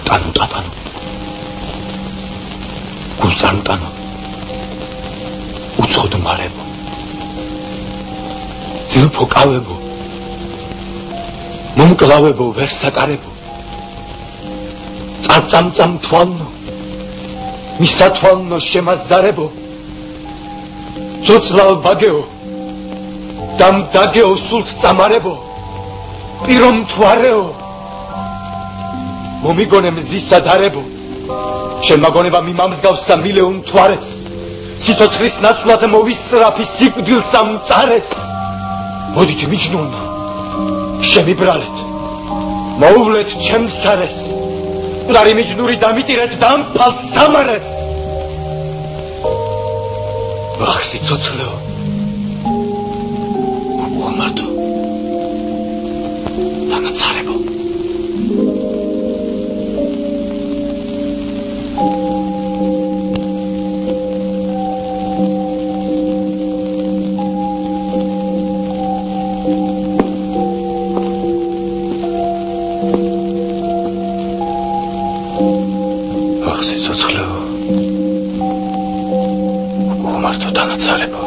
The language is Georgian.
ტანო ტატანო გულწარმტანო უცხოდ მარებო ძილფო კავებო მომკლავებო ვერ საკარებო წამწამ თვალნო მისათვალნო შემაზარებო ძოწლავ ბაგეო დამდაგეო სულს წამარებო პირომ თვარეო მომიგონე მზისა დარებო შენ მაგონება მიმამსგავსა მილეუნ თვარეს სიცოცხლის ნაცვლად მოვისწრაფი სიკვდილს ამწარეს მოდით მიჯნუნ შემიბრალეთ მოუვლეთ ჩემს არეს მკვდარი მიჯნური დამიტირეთ და ამ ფალს სამარეს ვახ სიცოცხლეო უღმართო დანაცარებო სიცოცხლეო უღმართო დანაცარებო